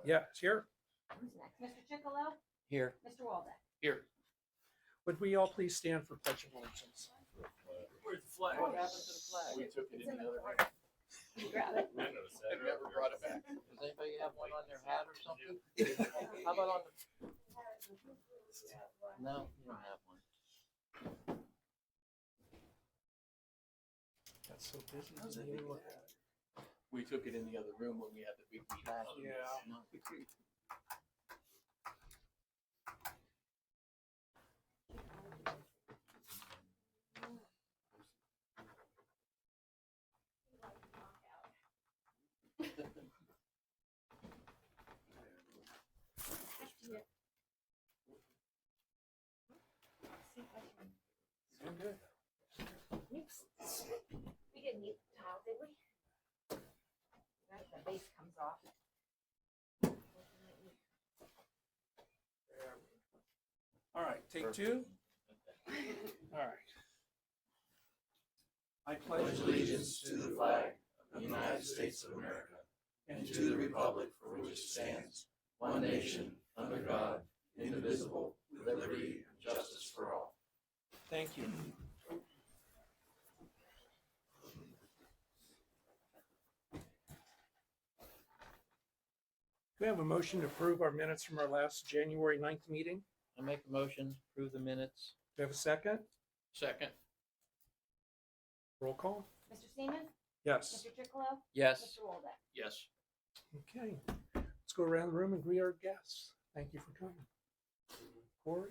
Yeah, it's here. Who's next? Mr. Chickalo? Here. Mr. Waldeck? Here. Would we all please stand for pledge of allegiance? Where's the flag? What happened to the flag? We took it It's in in the the other corner. room. You grab it. I noticed that. They've never brought it back. Does anybody have one on their hat or something? How about on the? No, you don't have one. That's so busy. Doesn't even look at it. We took it in the other room when we had the big meeting. Yeah. No. So good. We didn't need the towel, did we? The base comes off. All right, take two. All right. I pledge allegiance to the flag of the United States of America and to the republic for which it stands, one nation, under God, indivisible, with liberty and justice for all. Thank you. Do we have a motion to approve our minutes from our last January 9th meeting? I make a motion, approve the minutes. Do we have a second? Second. Roll call? Mr. Seaman? Yes. Mr. Chickalo? Yes. Mr. Waldeck? Yes. Okay. Let's go around the room and greet our guests. Thank you for coming. Corey?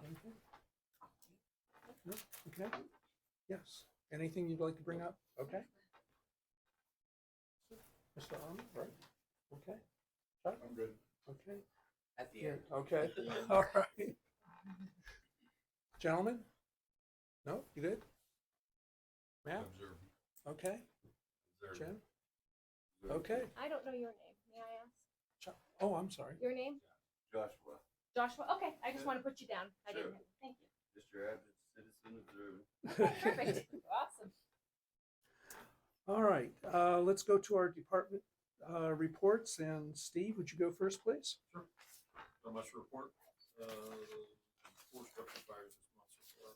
Anything? No? Okay. Yes. Anything you'd like to bring up? Okay. Mr. Arnold, right? Okay. Chuck? I'm good. Okay. At the Yeah, end. okay. At the end. All right. Gentlemen? No? You good? Matt? Okay. Jen? Okay. I don't know your name. May I ask? Chuck. Oh, I'm sorry. Your name? Joshua, Joshua? Okay, I just want to put you down. I didn't. Sure. Thank you. just your average citizen of the room. Perfect. Awesome. All right, let's go to our department reports. And Steve, would you go first, please? Sure. Not much to report. Four structure fires this month so far.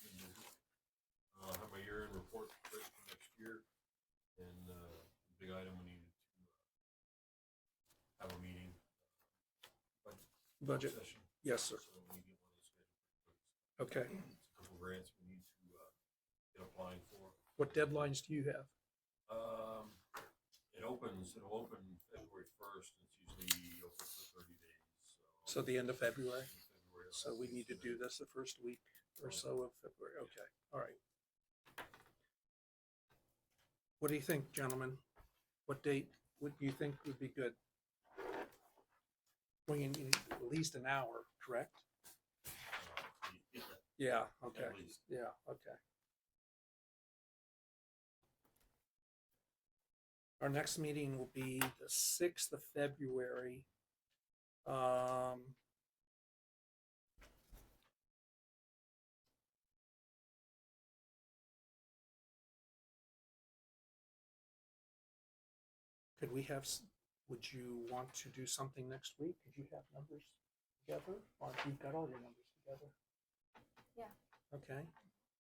Been busy. Have my year-end report ready for next year. And the big item, we needed to have a meeting. Budget. Session. Yes, sir. So we need to get one of those scheduled pretty quick. Okay. It's a couple grants we need to get applying for. What deadlines do you have? It'll open February 1st. It's usually open for 30 days. So the end of February. February, So we need to do this the first week or so of February. Okay. All right. What do you think, gentlemen? What date would you think would be good? We need at least an hour, correct? Yeah. Okay. At least. Yeah. Okay. Our next meeting will be the 6th of February. Could we have, would you want to do something next week? Could you have numbers together? Or you've got all your numbers together? Yeah. Okay.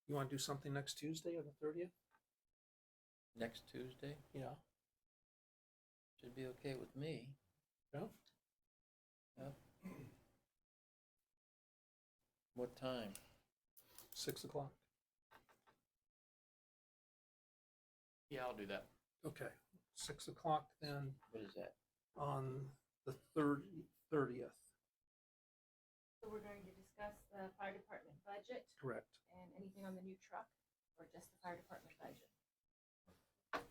You want to do something next Tuesday or the 30th? Next Tuesday Yeah. should be okay with me. Yeah. Yep. What time? 6 o'clock. Yeah, I'll do that. Okay. 6 o'clock then What is that? on the 30th. So we're going to discuss the fire department budget Correct. and anything on the new truck, or just the fire department budget?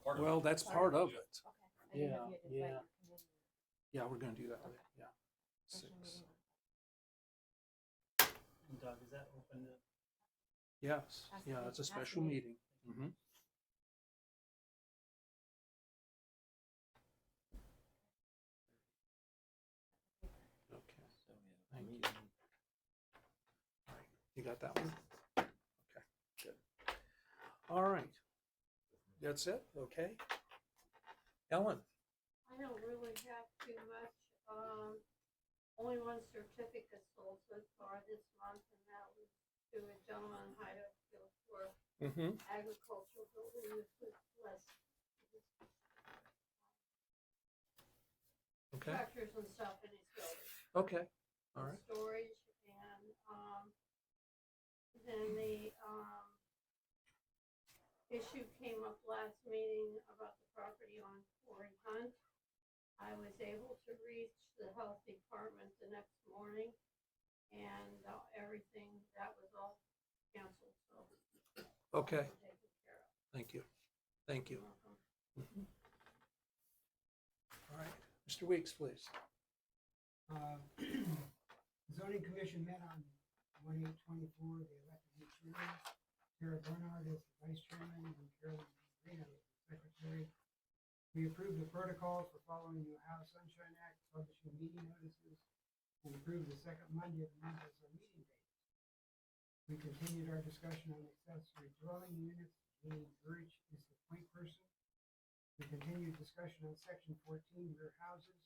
Part of Well, it. that's part of it. Okay. I didn't know if you had to invite Yeah. your committee. Yeah, we're going to do that. Okay. Yeah. Special 6. meeting. Doug, is that open to? Yes. Has to Yeah, be- it's a has to special be. meeting. Mhm. Okay. So, yeah, Thank you. meeting. All right. You got that one? Okay, good. All right. That's it? Okay. Ellen? I don't really have too much. Only one certificate sold so far this month, and that was to a gentleman in Hyattsville for Mm-hmm. agricultural building with less Okay. tractors and stuff in his building. Okay. All And right. storage, and, then the, issue came up last meeting about the property on Quarry Hunt. I was able to reach the health department the next morning, and everything, that was all canceled, so. Okay. Taken care of. Thank you. Thank you. You're welcome. Mhm. All right. Mr. Weeks, please. Zoning Commission met on 1/8/24. They elected new chairman, Tara Bernard as the vice chairman, and Carolyn Reno as the secretary. We approved the protocols for following the Ohio Sunshine Act, publishing meeting notices, and approved the second Monday of the month as our meeting date. We continued our discussion on accessory dwelling units. Jeannie Burridge is the point person. We continued discussion on section 14 rear houses,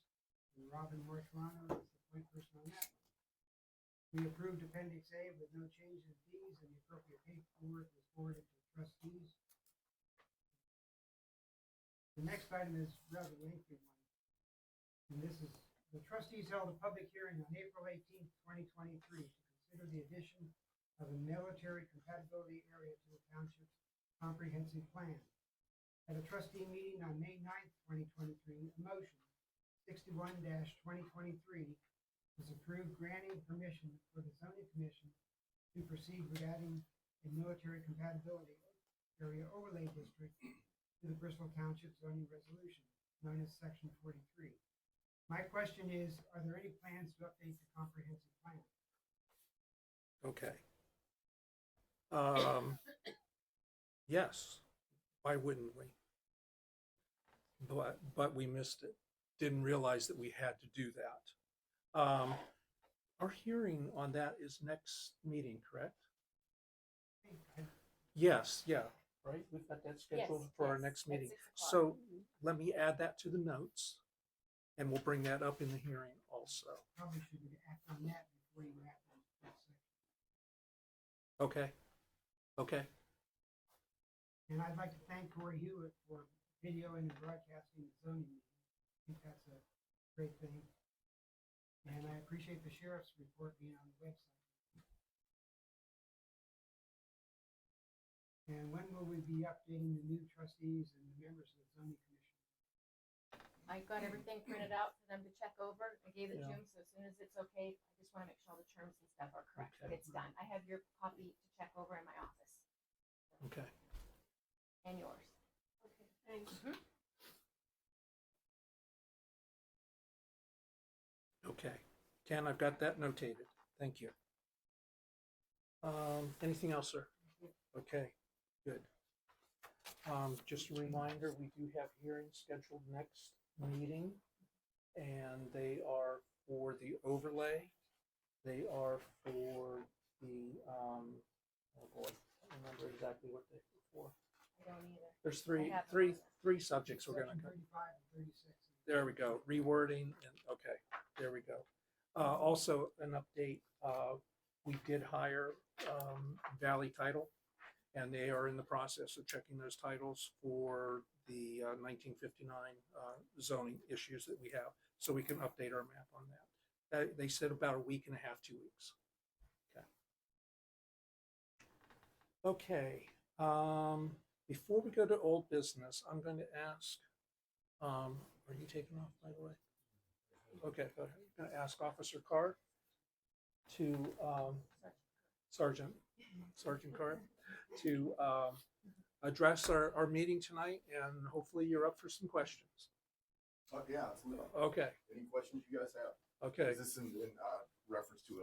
and Robin Martorano is the point person on that one. We approved Appendix A with no change in fees, and the appropriate paperwork was forwarded to trustees. The next item is a rather lengthy one. And this is, the trustees held a public hearing on April 18th, 2023 to consider the addition of a military compatibility area to the township's comprehensive plan. At a trustee meeting on May 9th, 2023, a motion 61-2023 was approved granting permission for the zoning commission to proceed with adding a military compatibility area overlay district to the Bristol Township zoning resolution, known as section 43. My question is, are there any plans to update the comprehensive plan? Okay. Yes. Why wouldn't we? But we missed it. Didn't realize that we had to do that. Our hearing on that is next meeting, correct? Yes, yeah, right? We've got that scheduled Yes, for our yes, next at meeting. 6 o'clock. So let me add that to the notes, and we'll bring that up in the hearing also. Probably should we act on that before you act on this section. Okay, okay, And I'd like to thank Corey Hewitt for videoing and broadcasting the zoning meeting. I think that's a great thing. And I appreciate the sheriff's report being on the website. And when will we be updating the new trustees and the members of the zoning commission? I got everything printed out for them to check over. I gave it to Yeah. them, so as soon as it's okay, I just want to make sure all the terms and stuff are correct, but Okay. it's done. I have your copy to check over in my office, okay. and yours. Okay, thanks. Okay, Ken, I've got that notated. Thank you. Anything else, sir? Okay, good. Just a reminder, we do have hearings scheduled next meeting, and they are for the overlay. They are for the, oh boy, I don't remember exactly what they were for. I don't either. There's I have them. three subjects we're Section gonna cover. 35 and 36. There we go, rewording, and, okay, there we go. Also, an update, we did hire Valley Title, and they are in the process of checking those titles for the 1959 zoning issues that we have, so we can update our map on that. They said about a week and a half, 2 weeks. Okay. Okay, before we go to old business, I'm going to ask, are you taking off, by the way? Okay, go ahead. I'm going to ask Officer Carr to, Sergeant Carr, to address our meeting tonight, and hopefully you're up for some questions. Yeah, absolutely. Okay, Any questions you guys have? okay. Is this in reference to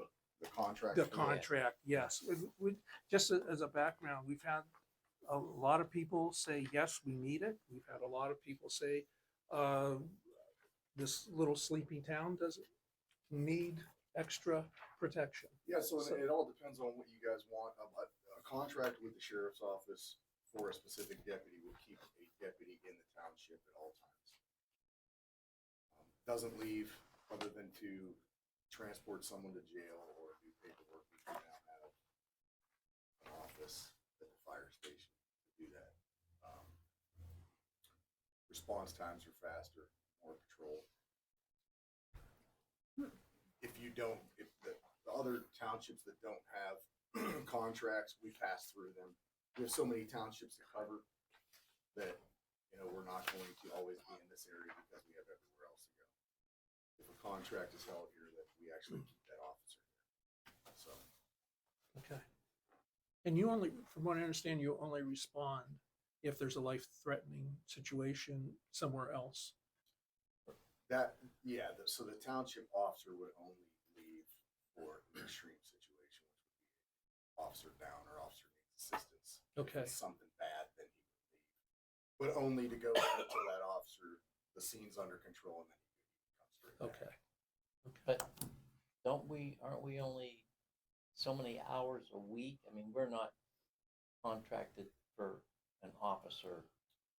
the contract? The contract, yes. Just as a background, we've had a lot of people say, yes, we need it. We've had a lot of people say, this little sleepy town doesn't need extra protection. Yeah, so it all depends on what you guys want. A contract with the sheriff's office for a specific deputy will keep a deputy in the township at all times. doesn't leave other than to transport someone to jail or do paperwork. We can now have an office at the fire station to do that. Response times are faster, more patrol. If you don't, if the other townships that don't have contracts, we pass through them. We have so many townships to cover that, you know, we're not going to always be in this area because we have everywhere else to go. If a contract is held here, that we actually keep that officer here. So, Okay. And you only, from what I understand, you only respond if there's a life-threatening situation somewhere else. that, yeah, so the township officer would only leave for an extreme situation, which would be officer down or officer needs assistance. Okay. If it's something bad, then he would leave. But only to go until that officer, the scene's under control, and then he could come straight back. Okay. But aren't we only so many hours a week? I mean, we're not contracted for an officer.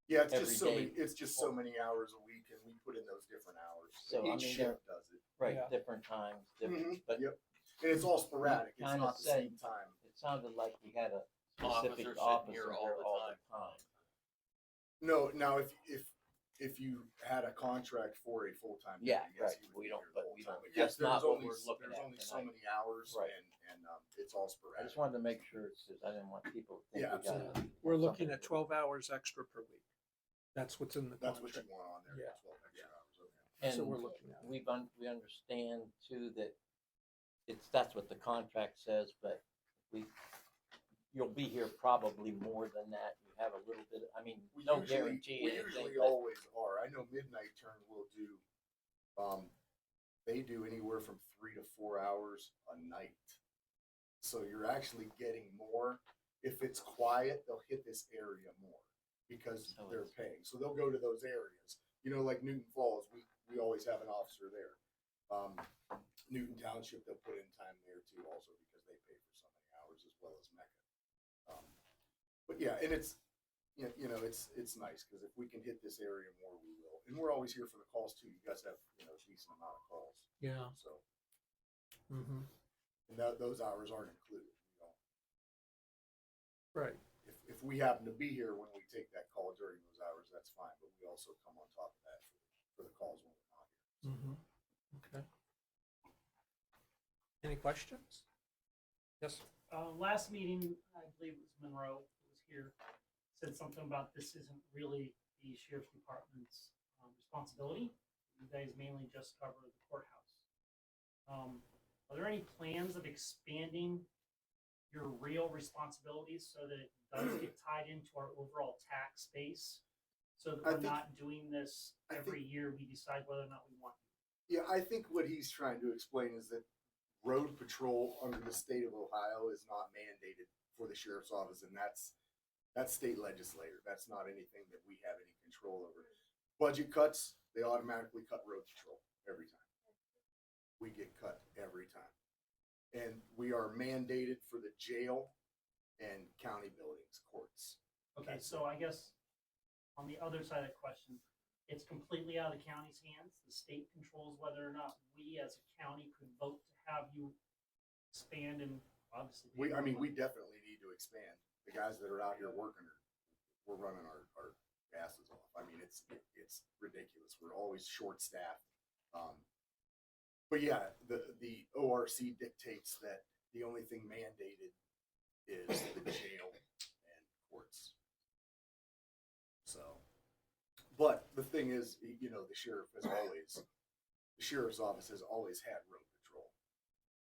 Yeah, it's every just so day. many, it's just so many hours a week, and we put in those different hours. So, I Each mean, shift does it. Right, Yeah. different times, different, but Yep. And it's all sporadic. It's kinda not the said- same time. it sounded like we had a Officer specific sitting officer here here all all the the time. No, now if you had a contract for a full-time. Yeah, deputy, yes, right. he would We be don't- here but we full-time. don't- But yes, that's not there's what only, we're looking there's at only so tonight. many hours, Right. and it's all I sporadic. just wanted to make sure, because I didn't want people to think Yeah, we got. absolutely. We're looking at 12 hours extra per week. That's what's in the That's what you contract. want on there. Yeah. 12 extra hours. Okay. And So we're looking at it. we understand too that that's what the contract says, but you'll be here probably more than that. You have a little bit, I mean, no guarantee We anything, usually but always are. I know Midnight Turn will do, they do anywhere from 3 to 4 hours a night. So you're actually getting more. If it's quiet, they'll hit this area more because So they're it's- paying. So they'll go to those areas. You know, like Newton Falls, we always have an officer there. Newton Township, they'll put in time there too also because they pay for so many hours as well as Mecca. But yeah, and it's, you know, it's nice because if we can hit this area more, we will. And we're always here for the calls too. You guys have, you know, a decent amount of calls. Yeah. So, Mm-hmm. and those hours aren't included. You know, Right. if we happen to be here when we take that call during those hours, that's fine. But we also come on top of that for the calls when we're not here. Mm-hmm. Okay. Any questions? Yes. Last meeting, I believe it was Monroe, who was here, said something about this isn't really the sheriff's department's responsibility. You guys mainly just cover the courthouse. Are there any plans of expanding your real responsibilities so that it does get tied into our overall tax base? So that I we're think- not doing this I every year, we decide whether or not we want to. Yeah, I think what he's trying to explain is that road patrol under the state of Ohio is not mandated for the sheriff's office, and that's state legislator. That's not anything that we have any control over. Budget cuts, they automatically cut road patrol every time. We get cut every time. And we are mandated for the jail and county buildings, courts. Okay, so I guess on the other side of the question, it's completely out of the county's hands. The state controls whether or not we as a county could vote to have you expand and obviously. We definitely need to expand. The guys that are out here working we're running our asses off. I mean, it's ridiculous. We're always short-staffed. But yeah, the ORC dictates that the only thing mandated is the jail and courts. So, but the thing is, you know, the sheriff's office has always had road patrol.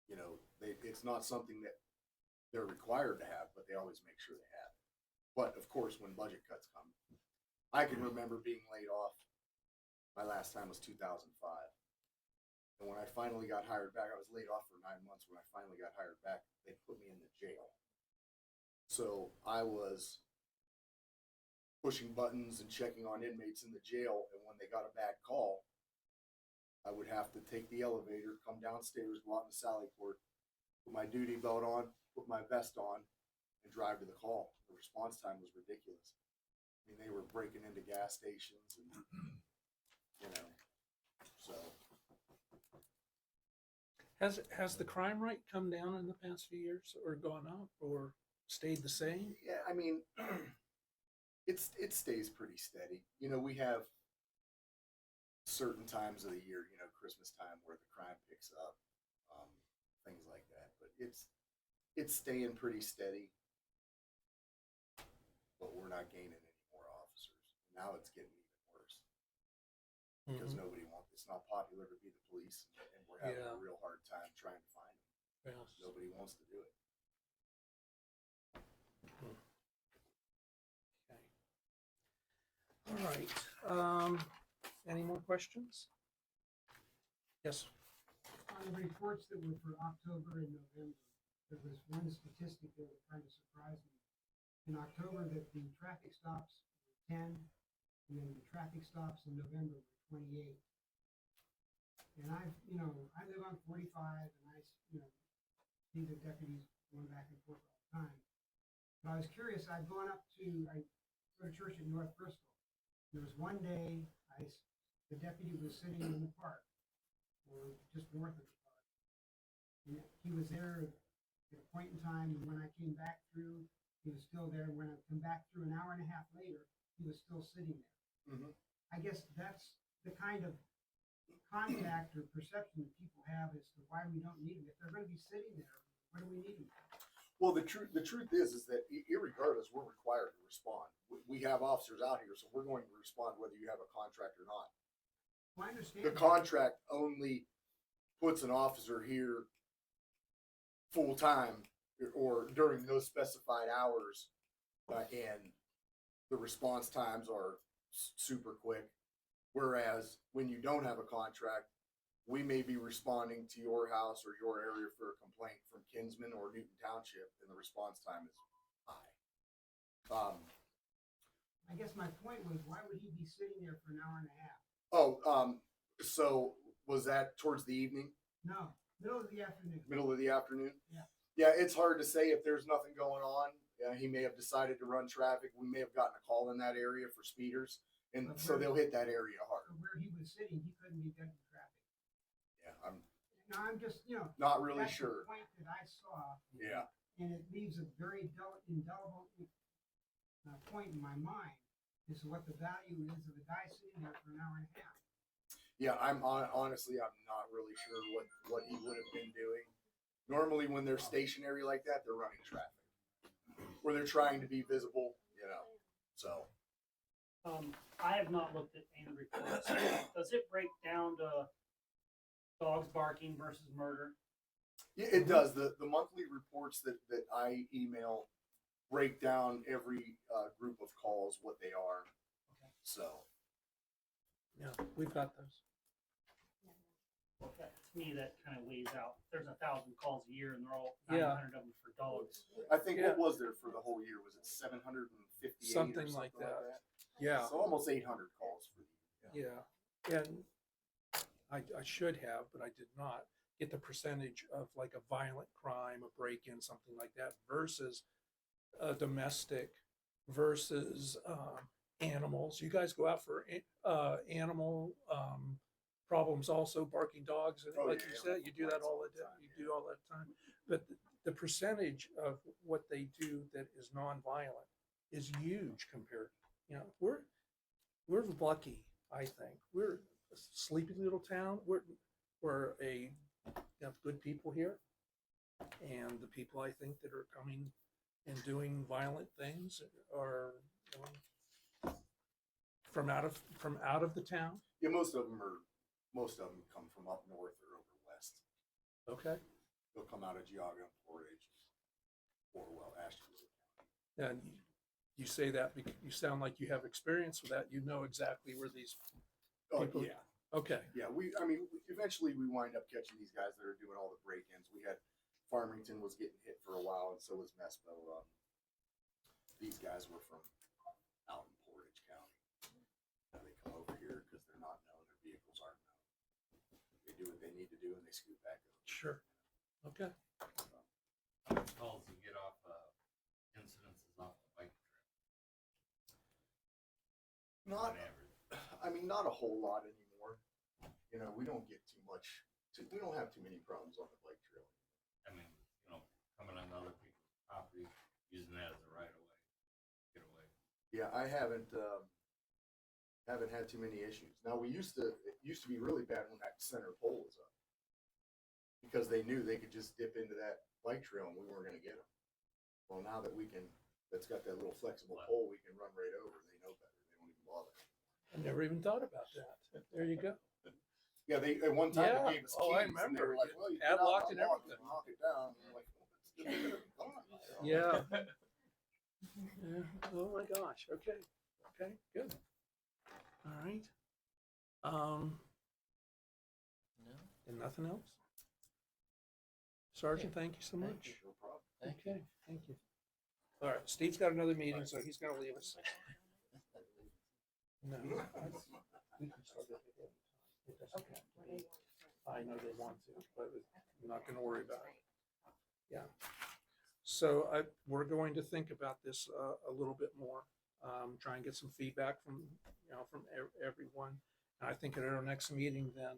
You know, it's not something that they're required to have, but they always make sure they have it. But of course, when budget cuts come, I can remember being laid off. My last time was 2005. And when I finally got hired back, I was laid off for 9 months. When I finally got hired back, they put me in the jail. So I was pushing buttons and checking on inmates in the jail. And when they got a bad call, I would have to take the elevator, come downstairs, go out in the sally port, put my duty belt on, put my vest on, and drive to the call. The response time was ridiculous. I mean, they were breaking into gas stations and, you know, so Has the crime rate come down in the past few years, or gone up, or stayed the same? Yeah, I mean, it stays pretty steady. You know, we have certain times of the year, you know, Christmas time where the crime picks up, things like that. But it's staying pretty steady. But we're not gaining any more officers. Now it's getting even worse because nobody wants. It's not popular to be the police, and we're having a real hard time trying to find them. Yes. Nobody wants to do it. Okay. All right. Any more questions? Yes. On the reports that were for October and November, there was one statistic that kind of surprised me. In October, that the traffic stops were 10, and then the traffic stops in November were 28. And I live on 45, and I, see the deputies going back and forth all the time. But I was curious. I go to church in North Bristol. There was one day the deputy was sitting in the park, or just north of the park. And he was there at a point in time, and when I came back through, he was still there. When I come back through an hour and a half later, he was still sitting there. Mm-hmm. I guess that's the kind of contact or perception that people have as to why we don't need them. If they're going to be sitting there, what do we need them for? Well, the truth is that irregardless, we're required to respond. We have officers out here, so we're going to respond whether you have a contract or not. Well, I understand. The contract only puts an officer here full time or during those specified hours, and the response times are super quick. Whereas when you don't have a contract, we may be responding to your house or your area for a complaint from Kinsman or Newton Township, and the response time is high. I guess my point was, why would he be sitting there for an hour and a half? So was that towards the evening? No, middle of the afternoon. Middle of the afternoon? Yeah. Yeah, it's hard to say if there's nothing going on. He may have decided to run traffic. We may have gotten a call in that area for speeders, and so they'll hit that area hard. Where he was sitting, he couldn't be getting traffic. Yeah, I'm Now, I'm just, not really that's sure. the point that I saw, Yeah. and it leaves a very indelible point in my mind as to what the value is of a guy sitting there for an hour and a half. Yeah, honestly, I'm not really sure what he would have been doing. Normally, when they're stationary like that, they're running traffic, or they're trying to be visible. So. I have not looked at any reports. Does it break down to dogs barking versus murder? Yeah, it does. The monthly reports that I email break down every group of calls, what they are. Okay. So. Yeah, we've got those. Okay. To me, that kind of weighs out. There's 1,000 calls a year, and they're all Yeah. 900 of them for dogs. I think Yeah. what was there for the whole year? Was it 758 Something or something like that. that? Yeah. So almost 800 calls for the year. Yeah, and I should have, but I did not get the percentage of like a violent crime, a break-in, something like that, versus a domestic, versus animals. You guys go out for animal problems also, barking dogs, and Oh, like yeah, you yeah, said, you do that all the time. time, You do all that time, but the percentage of what they do that is nonviolent is huge compared. We're lucky, I think. We're a sleepy little town. We're have good people here, and the people I think that are coming and doing violent things are from out of the town. Yeah, most of them come from up north or over west. Okay, They'll come out of Geauga, Portage, or Ashtabula. and you say that because you sound like you have experience with that. You know exactly where these. Oh People- yeah, Okay, yeah. Eventually we wind up catching these guys that are doing all the break-ins. We had Farmington was getting hit for a while, and so was Mespo. These guys were from out in Portage County. They come over here because they're not known. Their vehicles aren't known. They do what they need to do, and they scoot back over. sure. Okay. How much calls do you get off incidences off the bike trail Not, on average? not a whole lot anymore. We don't get too much we don't have too many problems on the bike trail. I mean, coming on other people's property, using that as a right of way, get away. Yeah, I haven't had too many issues. Now, it used to be really bad when that center pole was up. Because they knew they could just dip into that bike trail and we weren't gonna get them. Well, now that that's got that little flexible pole, we can run right over, they know better, they don't even bother. I never even thought about that. There you go. Yeah, they, at one time, Yeah. they gave us keys. Oh, I and they remember. were like, well, you get out Padlocked and and unlock it, everything. knock it down. And I'm like, well, it's gone. Yeah. Yeah. Oh my gosh. Okay. Okay. Good. All right. No, And nothing else? Sergeant, thank you so thank much. you. No problem. Thank you. Okay, thank you. All right, Steve's got another meeting, so he's gonna leave us. No, we can start it at any time. It doesn't have to be. I know they want to, but I'm not gonna worry about it. Yeah. So we're going to think about this a little bit more. Try and get some feedback from everyone. And I think at our next meeting, then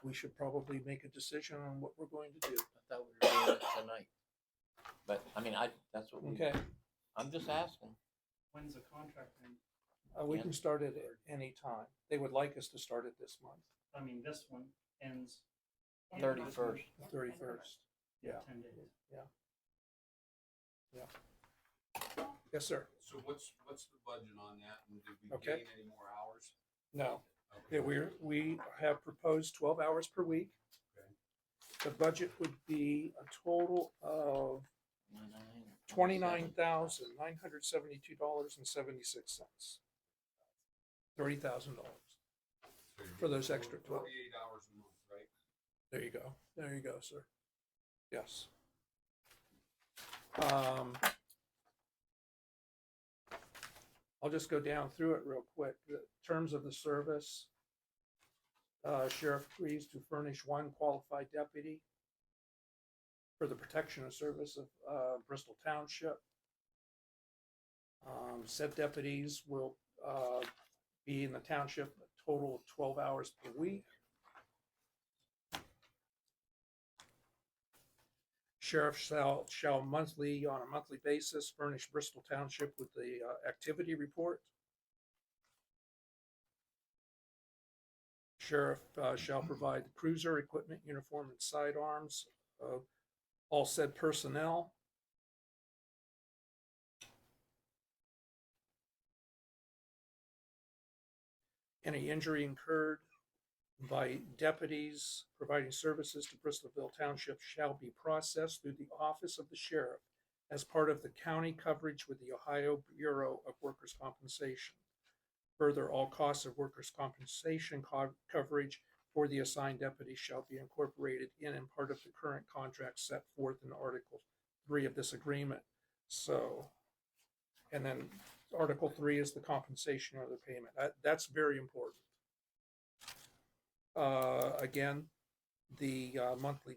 we should probably make a decision on what we're going to do. I thought we were doing it tonight. But, I mean, that's what we, Okay, I'm just asking. When's the contract end? we can start it at any time. They would like us to start it this month, I mean, this one ends 31st. the 31st. Yeah, 10 days. yeah. Yes, sir. So what's the budget on that, and did we Okay. gain any more hours? No, Okay. yeah, we have proposed 12 hours per week. Okay. The budget would be a total of $29,972.76. $30,000 So you're for those getting extra 12. 48 hours a month, right? There you go. There you go, sir. Yes. I'll just go down through it real quick. The terms of the service. Sheriff agrees to furnish one qualified deputy for the protection and service of Bristol Township. Said deputies will be in the township a total of 12 hours per week. Sheriff shall monthly, on a monthly basis, furnish Bristol Township with the activity report. Sheriff shall provide the cruiser, equipment, uniform, and sidearms of all said personnel. Any injury incurred by deputies providing services to Bristolville Township shall be processed through the office of the sheriff as part of the county coverage with the Ohio Bureau of Workers' Compensation. Further, all costs of workers' compensation coverage for the assigned deputy shall be incorporated in and part of the current contract set forth in Article 3 of this agreement. So, and then Article 3 is the compensation or the payment. That's very important. Again, the monthly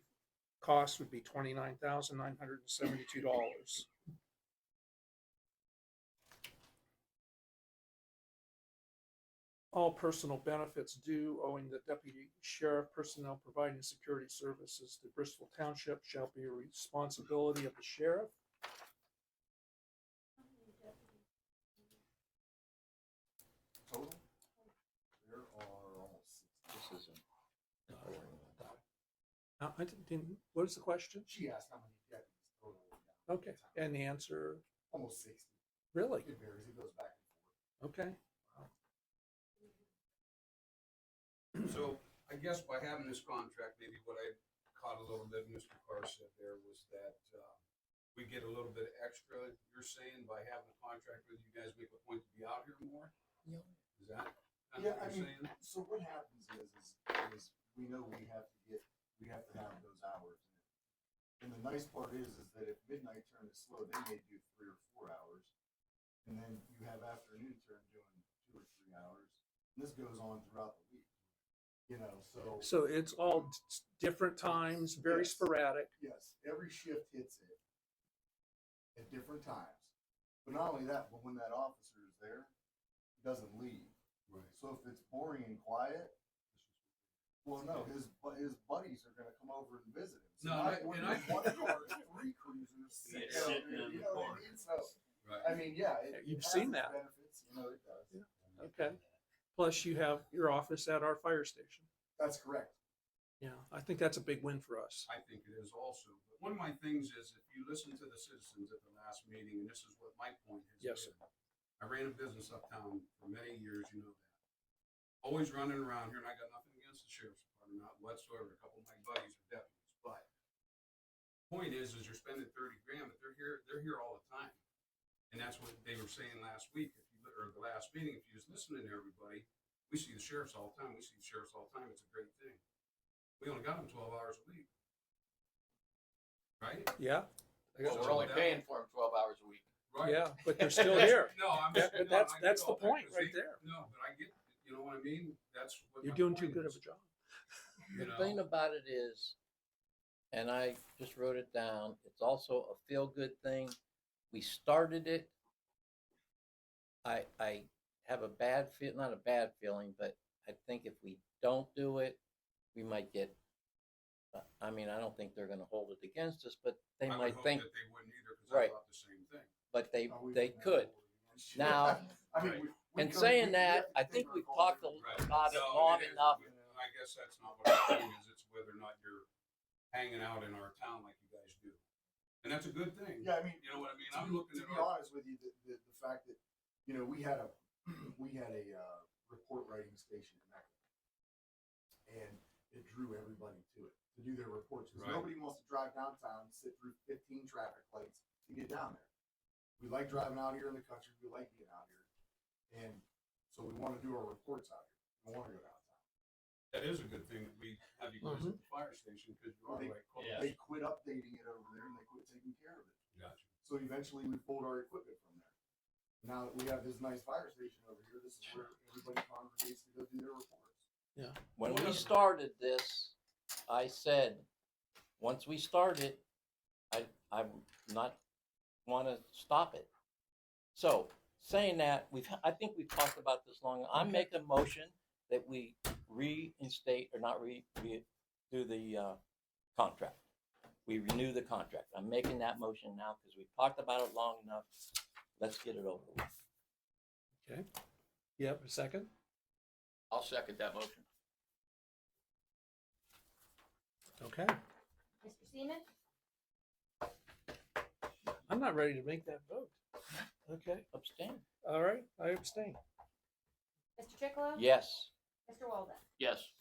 cost would be $29,972. All personal benefits due owing the deputy sheriff personnel providing security services to Bristol Township shall be a responsibility of the sheriff. Total? There are almost 60. This isn't. I didn't, what is the question? She asked how many deputies total. Okay, and the answer, Almost 60. really? It varies, it goes back and forth. Okay. So I guess by having this contract, maybe what I caught a little bit, Mr. Carr said there was that we get a little bit extra, you're saying, by having a contract with you guys, make a point to be out here more? Yeah. Is that kind Yeah, of I what you're mean, saying? so what happens is we know we have to have those hours. And the nice part is that if midnight turn is slow, they may do 3 or 4 hours. And then you have afternoon turn doing 2 or 3 hours. And this goes on throughout the week. So it's all different times, very Yes. sporadic. Yes, every shift hits it at different times. But not only that, but when that officer is there, he doesn't leave. Right. So if it's boring and quiet, Well, no, his buddies are gonna come over and visit him. So No, now and when I- there's one car, there's 3 cruisers Yeah, sitting out sitting there, in you the know what I corner. mean? So, Right. I mean, yeah, it You've has seen its that. benefits, you know, it does. Yeah. Okay. Plus you have your office at our fire station. That's correct. Yeah, I think that's a big win for us. I think it is also. But one of my things is if you listen to the citizens at the last meeting, and this is what my point has Yes, been. I ran a business uptown for many years, you know that. Always running around here, and I got nothing against the sheriff's department, not whatsoever. A couple of my buddies are deputies, but point is you're spending 30 grand, but they're here all the time. And that's what they were saying last week, or the last meeting, if you was listening to everybody, we see the sheriffs all the time, we see the sheriffs all the time, it's a great thing. We only got them 12 hours a week. Right? Yeah. Well, we're only paying for them 12 hours a week. Right. Yeah, but they're still here. No, I'm That- no, that's- I get that's the all that, point 'cause right there. No, but I get, you know what I mean? That's what You're my doing too point good of is, a job. you The know? thing about it is, and I just wrote it down, it's also a feel-good thing. We started it. I have a bad feel, not a bad feeling, but I think if we don't do it, we might get, I mean, I don't think they're gonna hold it against us, but they I would might hope think, that they wouldn't either, because Right. I thought the same thing. but they Oh, we they would never could. hold it against you. Now, I mean, Right. we And could- saying we that, have to I take think our we've calls talked every- Right. about it No, long it is, enough. but I guess that's not what I'm saying, is it's whether or not you're hanging out in our town like you guys do. And that's a good thing. Yeah, I mean, You know what I mean? to I'm be- looking to at be our, honest with you, the fact that, you know, we had a report writing station in Mecca. And it drew everybody to it, to do their reports, because Right. nobody wants to drive downtown and sit through 15 traffic lights to get down there. We like driving out here in the country, we like being out here. And so we want to do our reports out here. We want to go downtown. that is a good thing that we have you guys at the fire station, because you are They- right close. They quit updating it over there and they quit taking care of it. Gotcha. So eventually we pulled our equipment from there. Now that we have this nice fire station over here, this is where everybody congregates to go do their reports. When we started this, I said, once we start it, I'm not want to stop it. So saying that, I think we've talked about this long. I'm making a motion that we reinstate or not do the contract. We renew the contract. I'm making that motion now because we've talked about it long enough. Let's get it over with. Okay. Yep, a second. I'll second that motion. Okay. Mr. Seaman? I'm not ready to make that vote. Okay. Abstain. All right. I abstain. Mr. Tricklo? Yes. Mr. Walden? Yes.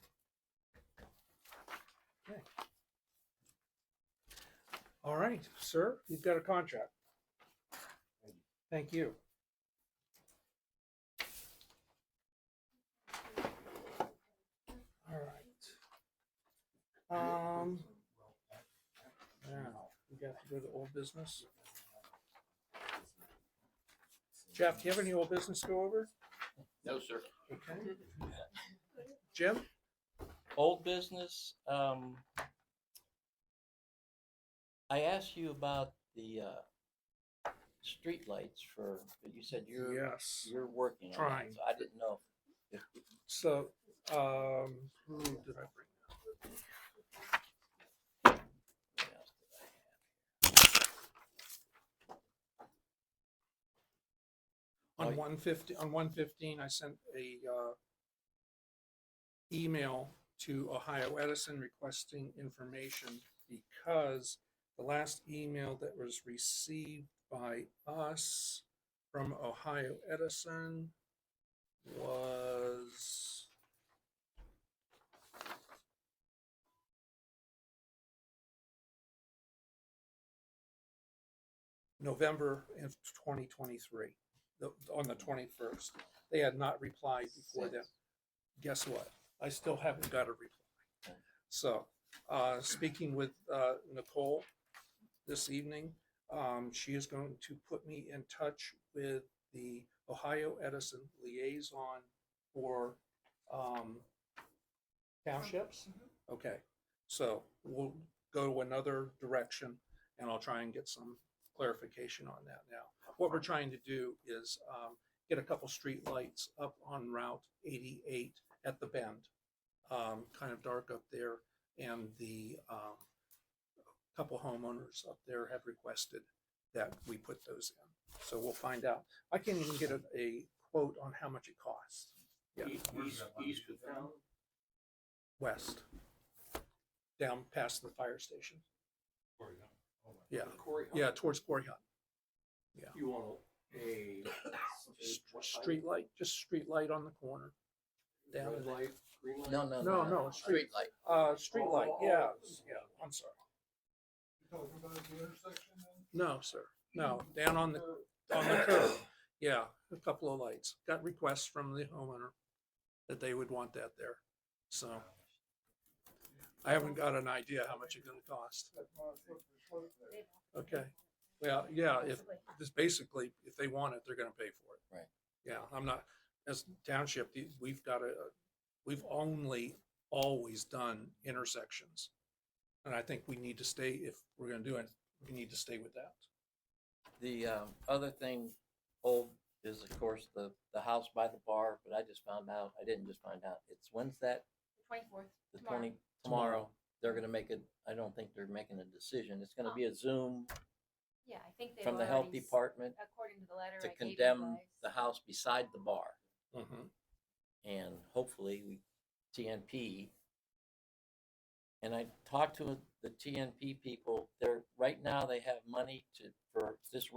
All right, sir, you've got a contract. Thank you. All right. Now, we got to go to old business. Jeff, do you have any old business to go over? No, sir. Okay. Jim? Old business, I asked you about the streetlights you said Yes. you're working on Trying. that, so I didn't know if So, who did I bring? what else did I have? On Oh, 115, I sent a email to Ohio Edison requesting information because the last email that was received by us from Ohio Edison was November of 2023, on the 21st. They had not replied before then. Guess what? I still haven't got a reply. So, speaking with Nicole this evening, she is going to put me in touch with the Ohio Edison liaison for townships. Okay, so we'll go another direction and I'll try and get some clarification on that now. What we're trying to do is get a couple street lights up on Route 88 at the bend. kind of dark up there, and the couple homeowners up there have requested that we put those in. So we'll find out. I can't even get a quote on how much it costs. Yeah, East of town? west, down past the fire station. Yeah, yeah, towards Quarry Hut. You want a Street light, just street light on the corner. Down red in light, green light? No, Street light. street light, yeah, yeah, I'm sorry. Talking about the intersection then? No, sir, no, down on the curb. Yeah, a couple of lights. Got requests from the homeowner that they would want that there. So I haven't got an idea how much it's gonna cost. Okay, well, yeah, if, just basically, if they want it, they're gonna pay for it. Right. Yeah, I'm not, as township, we've got we've only always done intersections. And I think we need to stay, if we're gonna do it, we need to stay with that. The other thing, old, is of course the house by the bar, but I just found out, I didn't just find out, it's, when's that? 24th. The Tomorrow. tomorrow. They're gonna make it, I don't think they're making a decision. It's gonna be a Zoom Yeah, I think they've from the health already department according to the letter to I gave you condemn guys. the house beside the bar. Mm-hmm. And hopefully we, TNP, and I talked to the TNP people, they're, right now they have money for this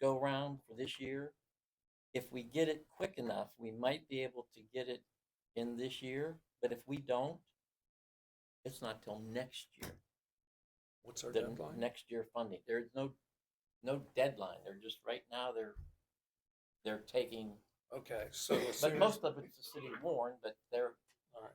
go round for this year. If we get it quick enough, we might be able to get it in this year, but if we don't, it's not till next year. What's our The deadline? next year funding. There's no deadline. They're just, right now, they're taking, Okay, so as but soon most as, of it's the city of Warren, but they're, all right.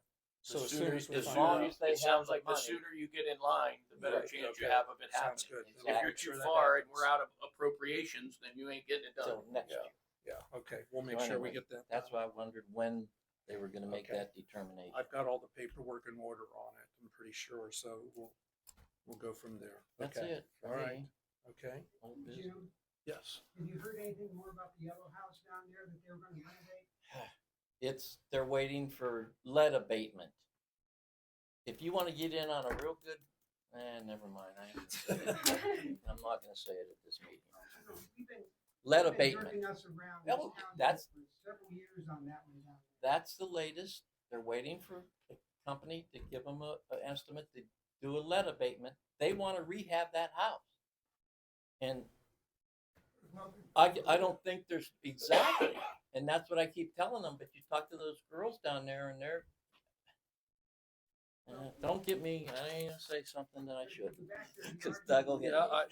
The So as soon sooner- as we as find long out, as they It sounds have the like the money. sooner you get in line, the better Right, chance okay. you have of it happening. Sounds good. If We'll you're make too sure that far and happens. we're out of appropriations, then you ain't getting it done. till next Yeah. year. Yeah, okay, we'll make So sure we anyway, get that. That's done. why I wondered when they were gonna make Okay. that determination. I've got all the paperwork in order on it, I'm pretty sure, so we'll go from there. That's Okay. it for All right. me. Okay, Old business. Jim, yes. have you heard anything more about the yellow house down there that they were gonna renovate? They're waiting for lead abatement. If you wanna get in on a real good, never mind, I'm not gonna say it at this meeting. I don't know, we've been Lead They've been abatement, jerking us around Yeah, this well, town that's- for several years on that one down there. that's the latest. They're waiting for the company to give them an estimate to do a lead abatement. They wanna rehab that house. And Well, I don't think there's exactly, and that's what I keep telling them, but you talk to those girls down there and they're, don't get me, I ain't gonna say something that I should, the back there, the because article- Doug will get Yeah,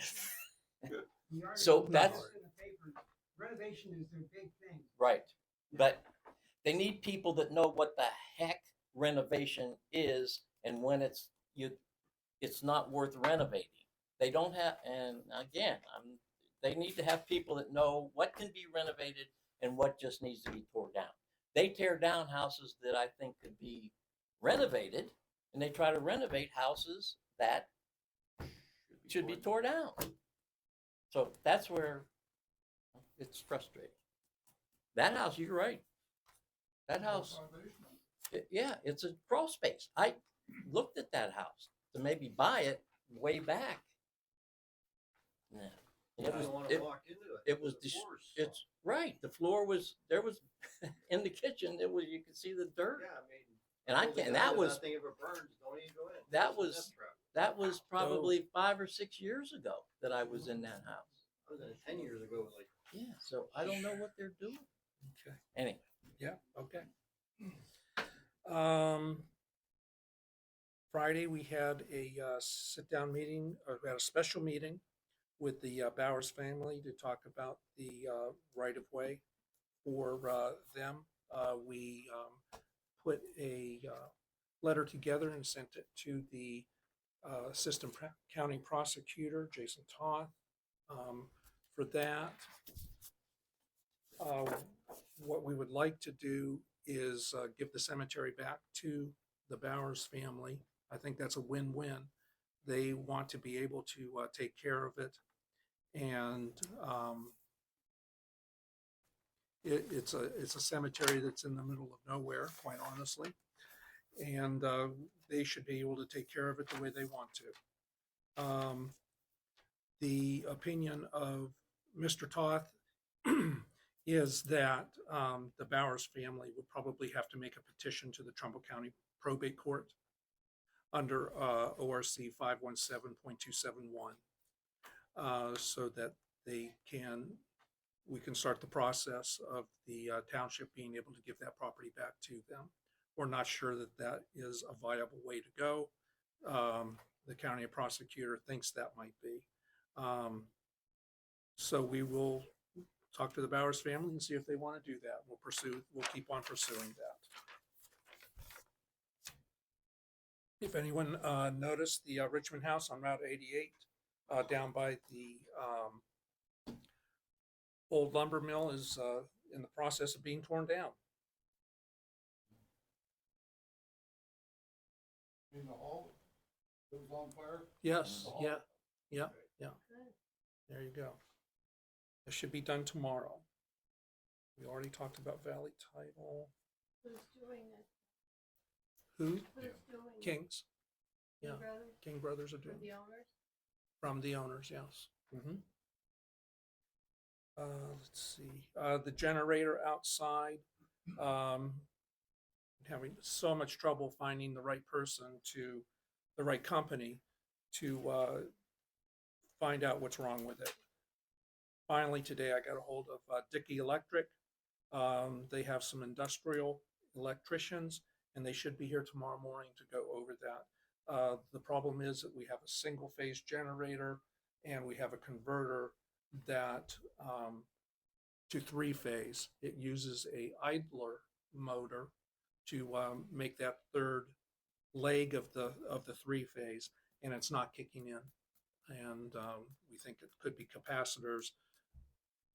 me. the article So was that's- in the paper. Renovation is their big thing. Right, but they need people that know what the heck renovation is and when it's not worth renovating. They don't have, and again, they need to have people that know what can be renovated and what just needs to be torn down. They tear down houses that I think could be renovated, and they try to renovate houses that should be torn down. So that's where it's frustrating. That house, you're right. That house, yeah, it's a crawl space. I looked at that house to maybe buy it way back. Nah. It was, it was, it's right. The floor was, there was, in the kitchen, it was, you could see the dirt. And I can't, that was, that was probably 5 or 6 years ago that I was in that house. 10 years ago, like. Yeah, so I don't know what they're doing. Okay. Anyway, Yeah, okay. Friday, we had a sit-down meeting, or we had a special meeting with the Bowers family to talk about the right-of-way for them. We put a letter together and sent it to the Assistant County Prosecutor, Jason Toth, for that. What we would like to do is give the cemetery back to the Bowers family. I think that's a win-win. They want to be able to take care of it. And it's a cemetery that's in the middle of nowhere, quite honestly. and they should be able to take care of it the way they want to. The opinion of Mr. Toth is that the Bowers family would probably have to make a petition to the Trumbull County Probate Court under ORC 517.271, so that we can start the process of the township being able to give that property back to them. We're not sure that that is a viable way to go. The county prosecutor thinks that might be. So we will talk to the Bowers family and see if they want to do that. We'll keep on pursuing that. If anyone noticed the Richmond House on Route 88 down by the old lumber mill is in the process of being torn down. In the hall, it was on fire? Yes, The hall? yeah. Good. There you go. It should be done tomorrow. We already talked about Valley Title. Who's doing it? Who? Who's doing it? Kings. Yeah, Brothers? King Brothers are Or doing the it. owners? From the owners, yes. Let's see, the generator outside, having so much trouble finding the right person the right company to find out what's wrong with it. Finally, today I got a hold of Dickey Electric. They have some industrial electricians, and they should be here tomorrow morning to go over that. The problem is that we have a single phase generator and we have a converter that to three phase. It uses a idler motor to make that third leg of the three phase, and it's not kicking in. And we think it could be capacitors.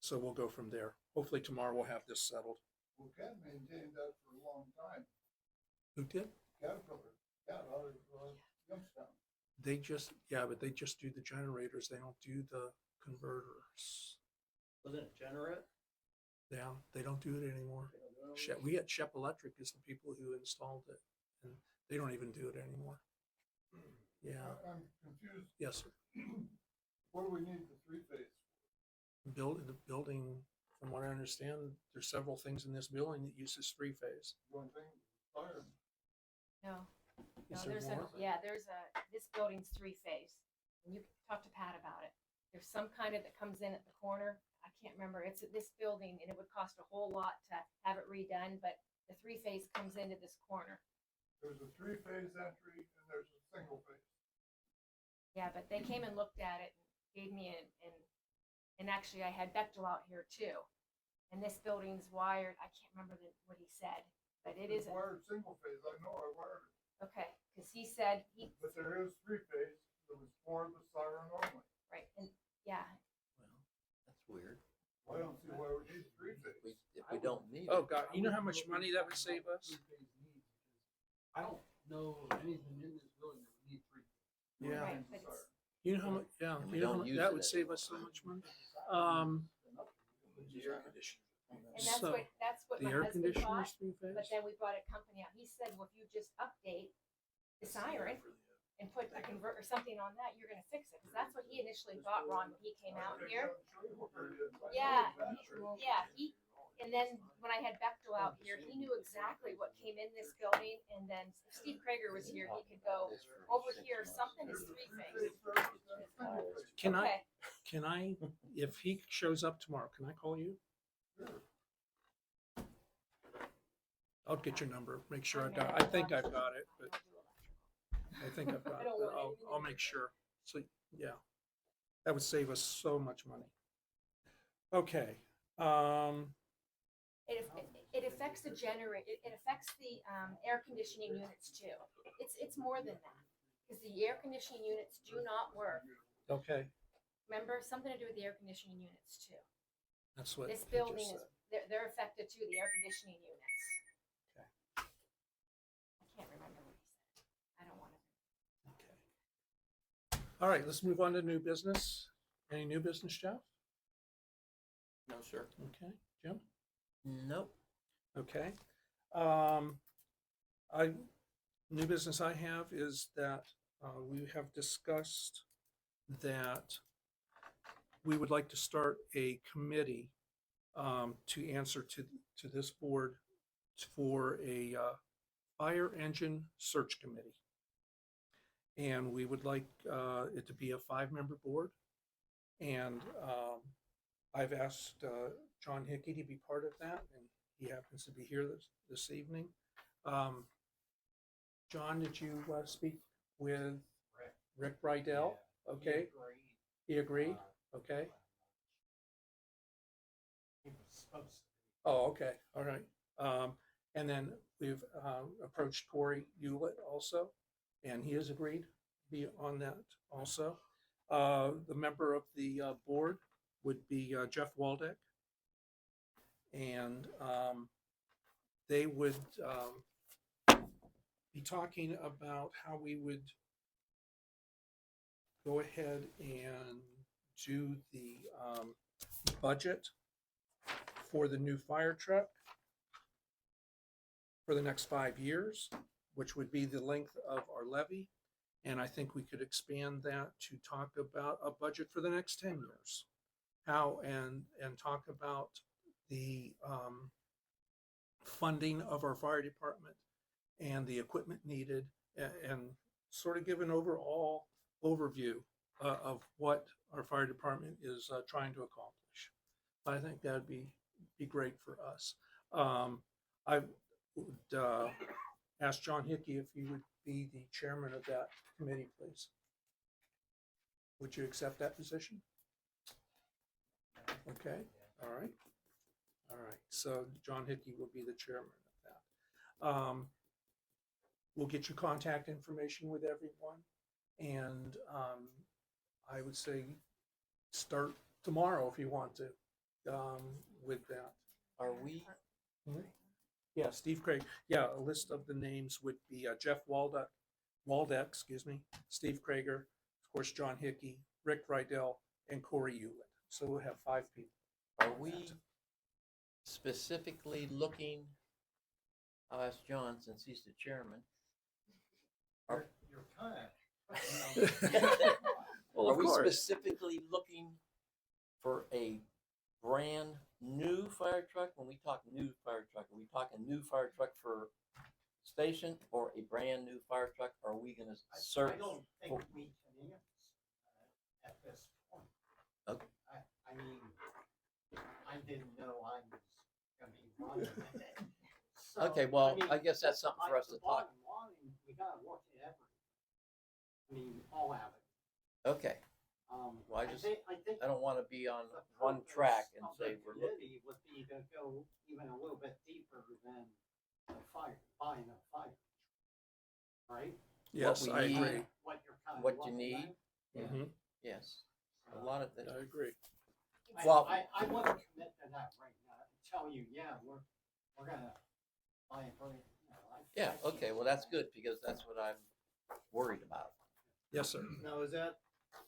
So we'll go from there. Hopefully tomorrow we'll have this settled. Well, Cat maintained that for a long time. Who did? Caterpillar, Cat out of Youngstown. They just do the generators. They don't do the converters. Wasn't it Generate? Yeah, they don't do it anymore. We had Shep Electric is the people who installed it, and they don't even do it anymore. Yeah. I'm confused. Yes, sir. What do we need the three-phase? The building, from what I understand, there's several things in this building that uses three phase. One thing, fire. No, Is no, there more? this building's three phase. And you can talk to Pat about it. There's some kind of that comes in at the corner. I can't remember. It's at this building and it would cost a whole lot to have it redone, but the three phase comes into this corner. There's a three-phase entry and there's a single phase. Yeah, but they came and looked at it and gave me and actually I had Bechtel out here too. And this building's wired, I can't remember what he said, but it It's is, wired single phase, I know I wired it. okay, because he said, But there is three-phase, that was for the siren only. right, and yeah, Well, that's weird. I don't see why we need three-phase. If we don't need Oh it, God, you know how much money that would save us? I don't know of anything in this building that would need three. Yeah. right, but it's, You know how much? Yeah, And we you know how don't much, use that it would save anymore. us so much money. and that's So, what The my air husband conditioner thought. is three phase. But then we brought a company out. He said, well, if you just update the siren and put a convert or something on that, you're gonna fix it. Cause that's what he initially thought, Ron, when he came out here. Yeah, and then when I had Bechtel out here, he knew exactly what came in this building. And then if Steve Krager was here, he could go over here, something is three phase. Can I, if he shows up tomorrow, can I call you? I'll get your number, make sure I've got, I think I've got it, but I think I've got it. I'll make sure. So, yeah, that would save us so much money. Okay, It affects the it affects the air conditioning units too. It's more than that. Because the air conditioning units do not work. okay, Remember, something to do with the air conditioning units too. that's what. This he just building is, said. they're affected too, the air conditioning units. Okay. I can't remember what he said. I don't want to. Okay. All right, let's move on to new business. Any new business, Jeff? no, sir. Okay, Jim? Nope. Okay. new business I have is that we have discussed that we would like to start a committee to answer to this board for a fire engine search committee. And we would like it to be a 5-member board. And I've asked John Hickey to be part of that, and he happens to be here this evening. John, did you speak with Rick Rydell? Okay. He agreed? Okay. He was supposed to. Oh, okay, all right. And then we've approached Corey Hewlett also, and he has agreed to be on that also. The member of the board would be Jeff Waldeck. And they would be talking about how we would go ahead and do the budget for the new fire truck for the next 5 years, which would be the length of our levy. And I think we could expand that to talk about a budget for the next 10 years. How and talk about the funding of our fire department and the equipment needed, and sort of give an overall overview of what our fire department is trying to accomplish. I think that'd be great for us. I would ask John Hickey if he would be the chairman of that committee, please. Would you accept that position? Okay, all right. All right, so John Hickey will be the chairman of that. We'll get you contact information with everyone, and I would say start tomorrow if you want to with that. Are we, Yeah, Steve Craig. Yeah, a list of the names would be Jeff Waldeck, excuse me, Steve Krager, of course, John Hickey, Rick Rydell, and Corey Hewlett. So we'll have 5 people. are we specifically looking, I'll ask John since he's the chairman. You're kind of. Well, Are of we course. specifically looking for a brand new fire truck? When we talk new fire truck, are we talking new fire truck for station or a brand new fire truck? Are we gonna search? I don't think for- we can answer at this point. Okay. I mean, I didn't know I was gonna be running it. So, Okay, well, mean, I guess that's something for us to the talk. bottom line, we gotta look at everything. I mean, all avenues. Okay, Well, I think I don't wanna be on the one purpose track and of say the we're looking. committee would be to go even a little bit deeper than the buying a fire. Right? Yes, we I need- agree. What you're kind of What you looking need. at. Yeah. Mhm. Yes, a lot of I that. agree. Well- I want to commit to that right now and tell you, yeah, we're gonna buy a brand. Yeah, okay, well, that's good because that's what I'm worried about. Yes, sir. Now, is that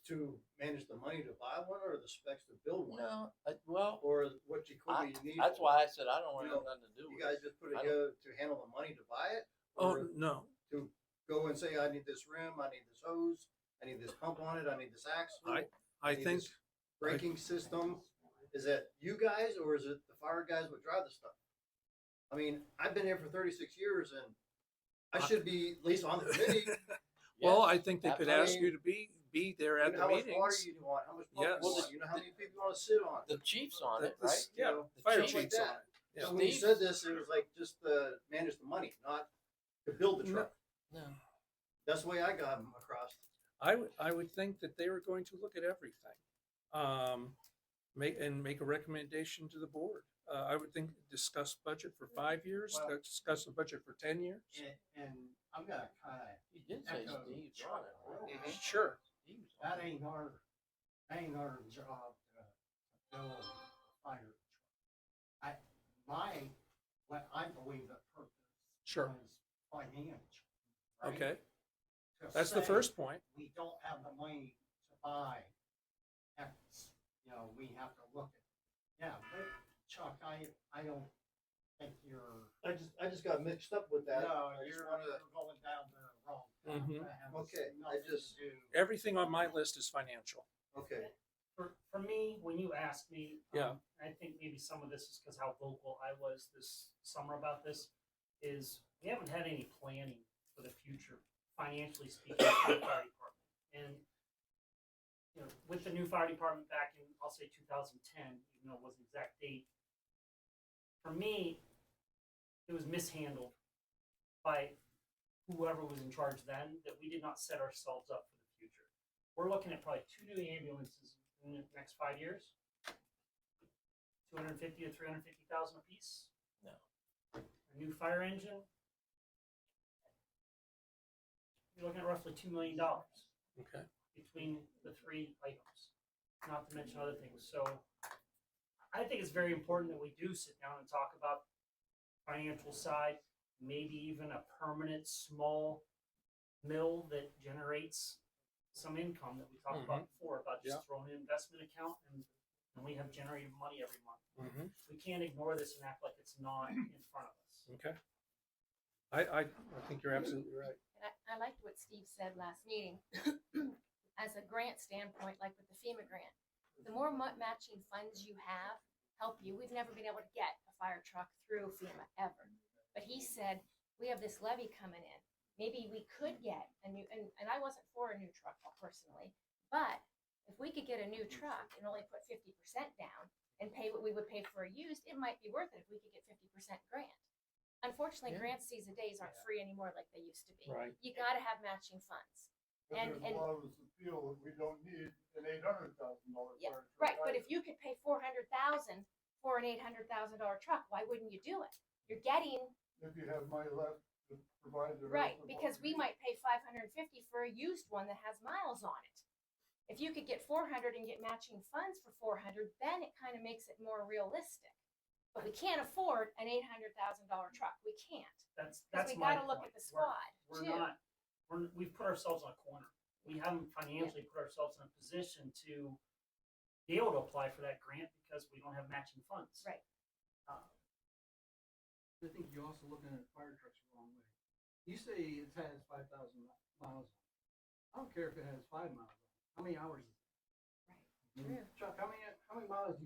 to manage the money to buy one or the specs to build one? No, well, Or what equipment you need? that's why I said I don't want You know, nothing to do You with guys it. just put it I together to handle the money to buy it? Oh, Or no, to go and say, I need this rim, I need this hose, I need this pump on it, I need this axle? I need think, this braking system? Is that you guys or is it the fire guys that drive the stuff? I mean, I've been here for 36 years and I should be at least on the committee. well, Yes, I think they could I ask mean, you to be there at You the know how much water meetings. you want, how much pump Yes. you want, you know how many people you want to sit on. The chief's on The- it, the- right? Yeah, know, fire chief- chief's on that. it. Yeah. So when you Steve? said this, it was like just to manage the money, not to build the No. truck. No. That's the way I got them across. I would think that they were going to look at everything, make a recommendation to the board. I would think discuss budget for 5 years, Well- discuss a budget for 10 years. And I'm gonna kind of, You did say Echo Steve's Chuck on it, right? earlier. Sure. Steve's on that it. ain't our job to build a fire truck. What I believe the purpose Sure. was financial. Right? Okay, To that's the say, first point. We don't have the money to buy X, we have to look at, yeah, but Chuck, I don't think you're. I just got mixed up with that. No, I just you're wanna- going down the Mhm. That has Okay, I nothing to just- do- Everything on my list is financial. Okay, For me, when you asked me, Yeah. I think maybe some of this is because how vocal I was this summer about this, is we haven't had any planning for the future, financially speaking, for the fire department. And, you know, with the new fire department back in, I'll say 2010, even though it wasn't the exact date, for me, it was mishandled by whoever was in charge then, that we did not set ourselves up for the future. We're looking at probably 2 new ambulances in the next 5 years. 250 to 350,000 apiece. No. A new fire engine. You're looking at roughly $2 million Okay. between the 3 items, not to mention other things. So I think it's very important that we do sit down and talk about financial side, maybe even a permanent small mill that generates some income that we talked about before, about just Yeah. throwing an investment account and we have generated money every month. Mm-hmm. We can't ignore this and act like it's not in front of us. Okay. I think you're absolutely right. And I liked what Steve said last meeting. As a grant standpoint, like with the FEMA grant, the more matching funds you have, help you. We've never been able to get a fire truck through FEMA ever. But he said, we have this levy coming in. Maybe we could get a new, and I wasn't for a new truck personally, but if we could get a new truck and only put 50% down and pay what we would pay for a used, it might be worth it if we could get 50% grant. Unfortunately, Yeah. grants these days aren't free anymore like they used to be. Right. You got to have matching funds. And of us that feel that we don't need an $800,000 yeah, right. But if you could pay $400,000 for an $800,000 truck, why wouldn't you do it? You're getting if you have money left to provide the right because we might pay $550 for a used one that has miles on it. If you could get $400 and get matching funds for $400, then it kind of makes it more realistic. But we can't afford an $800,000 truck. We can't. That's We my got to look point. at the squad We're too. not. We've put ourselves in a corner. We haven't financially put ourselves in a position to be able to apply for that grant because we don't have matching funds. Right. I think you're also looking at fire trucks the wrong way. You say it has 5,000 miles on it. I don't care if it has 5 miles on it. How many hours is it? Right. True. Chuck, how many miles do you